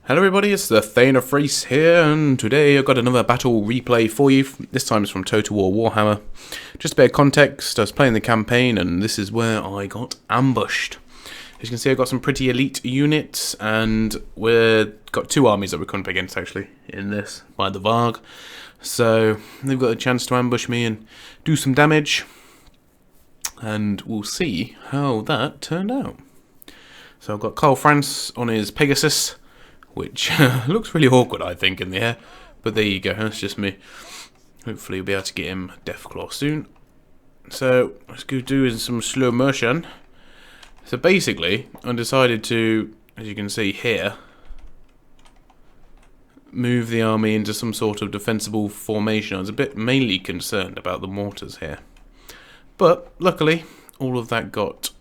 Hello everybody, it's the Thane of Thrace here, and today I've got another battle replay for you. This time it's from Total War Warhammer. Just a bit of context, I was playing the campaign and this is where I got ambushed. As you can see, I've got some pretty elite units, and we've got two armies that we're coming up against actually in this, by the Varg. So they've got a chance to ambush me and do some damage, and we'll see how that turned out. So I've got Karl Franz on his Pegasus, which looks really awkward, I think, in the air. But there you go, that's just me. Hopefully we'll be able to get him Deathclaw soon. So, let's go do some slow motion. So basically, I decided to, as you can see here, move the army into some sort of defensible formation. I was a bit mainly concerned about the mortars here. But, luckily, all of that got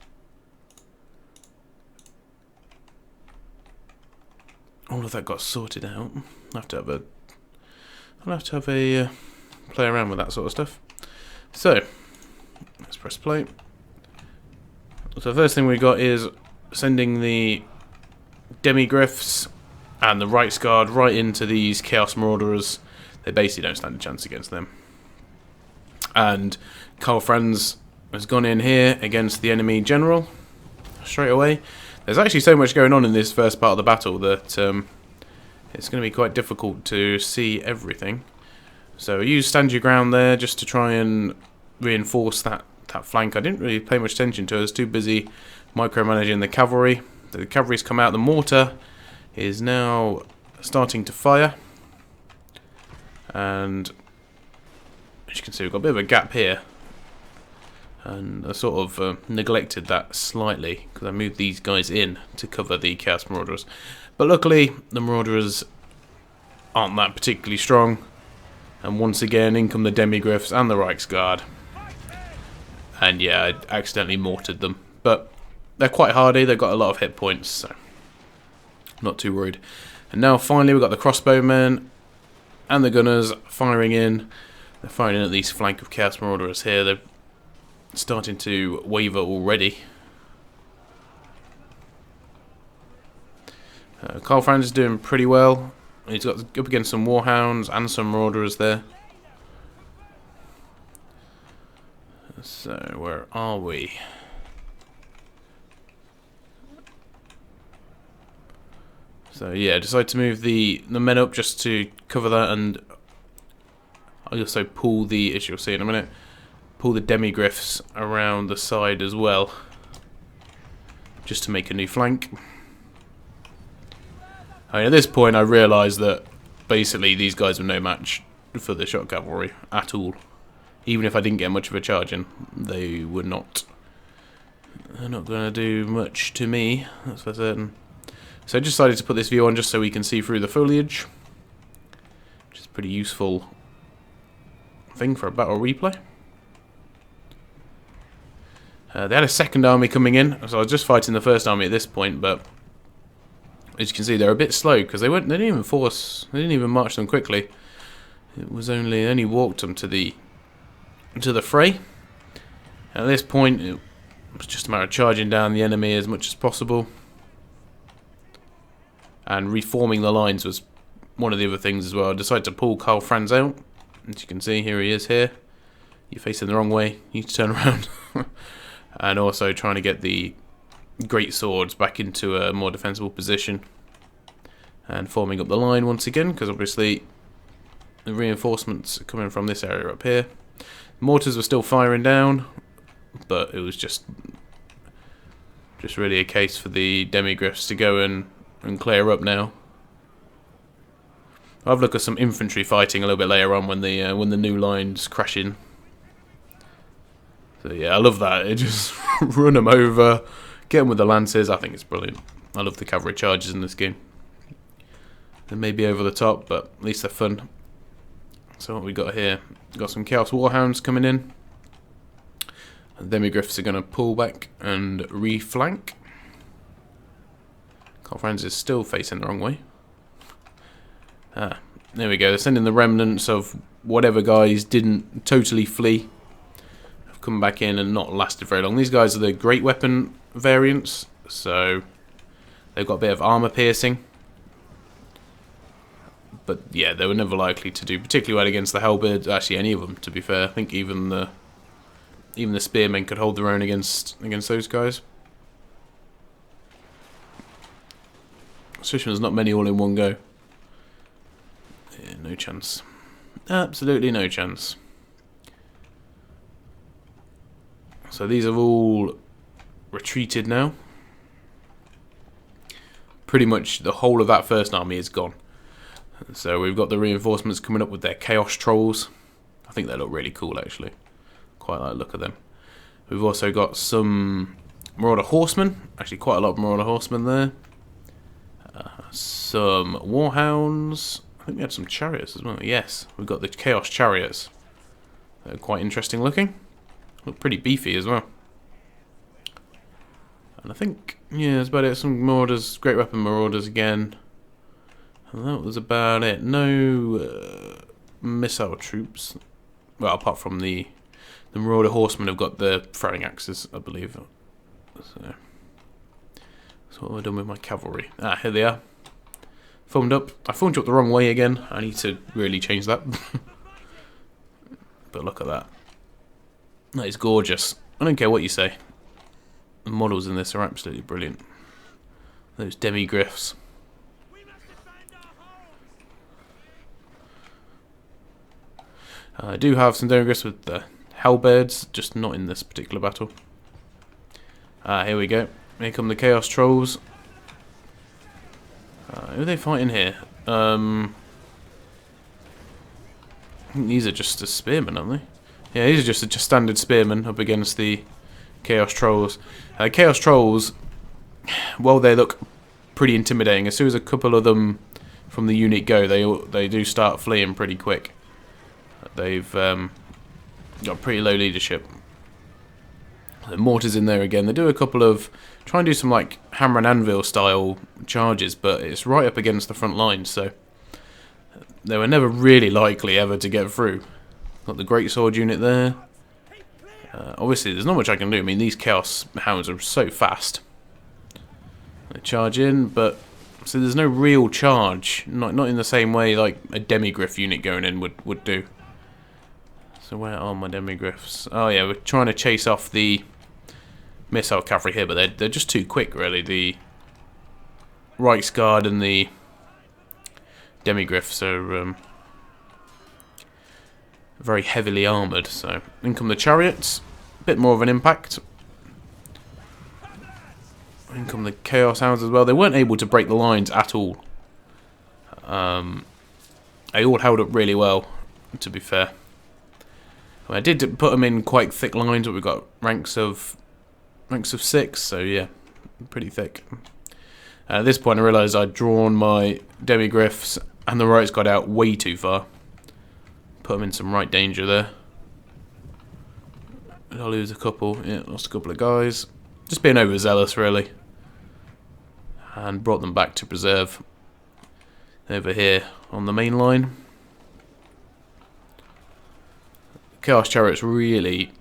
sorted out. I'll have to have a play around with that sort of stuff. So let's press play. So the first thing we got is sending the Demigryphs and the Reichsguard right into these Chaos Marauders. They basically don't stand a chance against them. And Karl Franz has gone in here against the enemy general straight away. There's actually so much going on in this first part of the battle that it's going to be quite difficult to see everything. So I used stand your ground there just to try and reinforce that flank. I didn't really pay much attention to it. I was too busy micromanaging the cavalry. The cavalry's come out. The mortar is now starting to fire. And as you can see, we've got a bit of a gap here. And I sort of neglected that slightly because I moved these guys in to cover the Chaos Marauders. But luckily, the Marauders aren't that particularly strong. And once again, in come the Demigryphs and the Reichsguard. And yeah, I accidentally mortared them. But they're quite hardy, they've got a lot of hit points, so not too worried. And now finally we've got the crossbowmen and the gunners firing in. They're firing in at these flank of Chaos Marauders here. They're starting to waver already. Karl Franz is doing pretty well. He's got up against some Warhounds and some Marauders there. So where are we? So yeah, decided to move the men up just to cover that, and I'll also pull the, as you'll see in a minute, pull the Demigryphs around the side as well, just to make a new flank. I mean, at this point I realised that basically these guys were no match for the shock cavalry at all. Even if I didn't get much of a charge in, they were not. They're not going to do much to me, that's for certain. So I decided to put this view on just so we can see through the foliage, which is a pretty useful thing for a battle replay. They had a second army coming in, so I was just fighting the first army at this point, but as you can see, they're a bit slow because they didn't even march them quickly. It was only walked them to the fray. And at this point, it was just a matter of charging down the enemy as much as possible, and reforming the lines was one of the other things as well. I decided to pull Karl Franz out. As you can see, here he is here. You're facing the wrong way. You need to turn around. And also trying to get the great swords back into a more defensible position, and forming up the line once again, because obviously the reinforcements are coming from this area up here. Mortars were still firing down, but it was just really a case for the Demigryphs to go and clear up now. I'll have a look at some infantry fighting a little bit later on when the new lines crash in. So yeah, I love that. It just run them over, get them with the lances. I think it's brilliant. I love the cavalry charges in this game. They may be over the top, but at least they're fun. So what we got here? We've got some Chaos Warhounds coming in. And Demigryphs are going to pull back and reflank. Karl Franz is still facing the wrong way. There we go. They're sending the remnants of whatever guys didn't totally flee. Have come back in and not lasted very long. These guys are the great weapon variants, so they've got a bit of armor piercing. But yeah, they were never likely to do particularly well against the halberds. Actually, any of them, to be fair. I think even the spearmen could hold their own against those guys. Especially when there's not many all in one go. Yeah, no chance. Absolutely no chance. So these have all retreated now. Pretty much the whole of that first army is gone. So we've got the reinforcements coming up with their Chaos Trolls. I think they look really cool, actually. Quite like the look of them. We've also got some Marauder Horsemen. Actually, quite a lot of Marauder Horsemen there. Some Warhounds. I think we had some Chariots as well. Yes, we've got the Chaos Chariots. They're quite interesting looking. Look pretty beefy as well. And I think, yeah, that's about it. Some Marauders, Great Weapon Marauders again. And that was about it. No missile troops. Well, apart from the Marauder Horsemen have got the throwing axes, I believe. So what have I done with my cavalry? Ah, here they are. Formed up. I formed you up the wrong way again. I need to really change that. But look at that. That is gorgeous. I don't care what you say. The models in this are absolutely brilliant. Those demi-griffs. I do have some demi-griffs with the halberds, just not in this particular battle. Here we go. Here come the Chaos Trolls. Who are they fighting here? I think these are just the spearmen, aren't they? Yeah, these are just standard spearmen up against the Chaos Trolls. Chaos Trolls, well, they look pretty intimidating. As soon as a couple of them from the unit go, they do start fleeing pretty quick. They've got pretty low leadership. The mortars in there again. They do a couple of... Try and do some like hammer and anvil style charges, but it's right up against the front line, so they were never really likely ever to get through. Got the Great Sword unit there. Obviously, there's not much I can do. I mean, these Chaos Hounds are so fast. They charge in, but so there's no real charge. Not in the same way like a Demigriff unit going in would do. So where are my Demigriffs? Oh yeah, we're trying to chase off the missile cavalry here, but they're just too quick, really. The Reichsguard and the Demigriffs are very heavily armoured. So in come the chariots, a bit more of an impact. In come the Chaos Hounds as well. They weren't able to break the lines at all. They all held up really well, to be fair. I did put them in quite thick lines, but we've got ranks of 6, so yeah, pretty thick. At this point I realised I'd drawn my Demigriffs and the Reichsguard out way too far. Put them in some right danger there. Did I lose a couple? Yeah, lost a couple of guys. Just being overzealous, really. And brought them back to preserve over here on the main line. Chaos Chariots really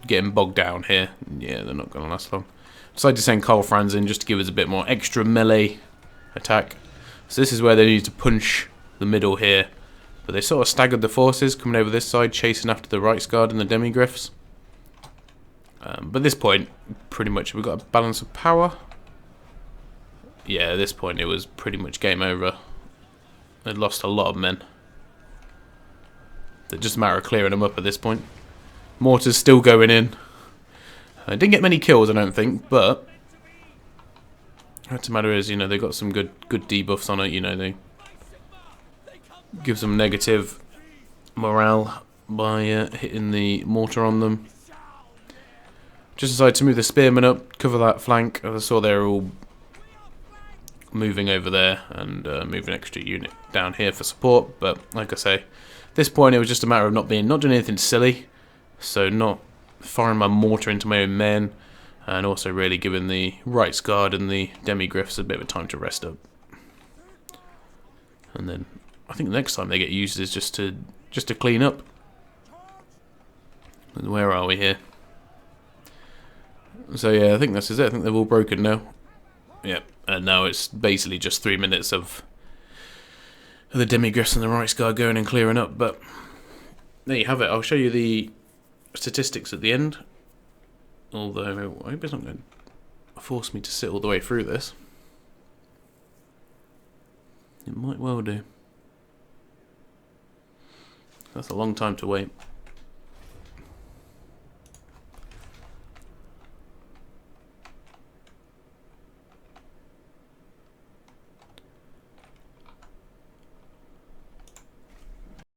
getting bogged down here. Yeah, they're not going to last long. Decided to send Karl Franz in just to give us a bit more extra melee attack. So this is where they need to punch the middle here. But they sort of staggered the forces coming over this side, chasing after the Reichsguard and the Demigriffs. But at this point, pretty much we've got a balance of power. Yeah, at this point it was pretty much game over. They'd lost a lot of men. It's just a matter of clearing them up at this point. Mortars still going in. I didn't get many kills, I don't think, but what's the matter is, you know, they got some good debuffs on it. You know, they give some negative morale by hitting the mortar on them. Just decided to move the spearmen up, cover that flank. As I saw, they were all moving over there and moving an extra unit down here for support. But like I say, at this point it was just a matter of not doing anything silly, so not firing my mortar into my own men, and also really giving the Reichsguard and the Demigriffs a bit of a time to rest up. And then I think the next time they get used is just to clean up. And where are we here? So yeah, I think this is it. I think they've all broken now. Yep, and now it's basically just 3 minutes of the Demigriffs and the Right Sky going and clearing up, but there you have it. I'll show you the statistics at the end, although I hope it's not going to force me to sit all the way through this. It might well do. That's a long time to wait.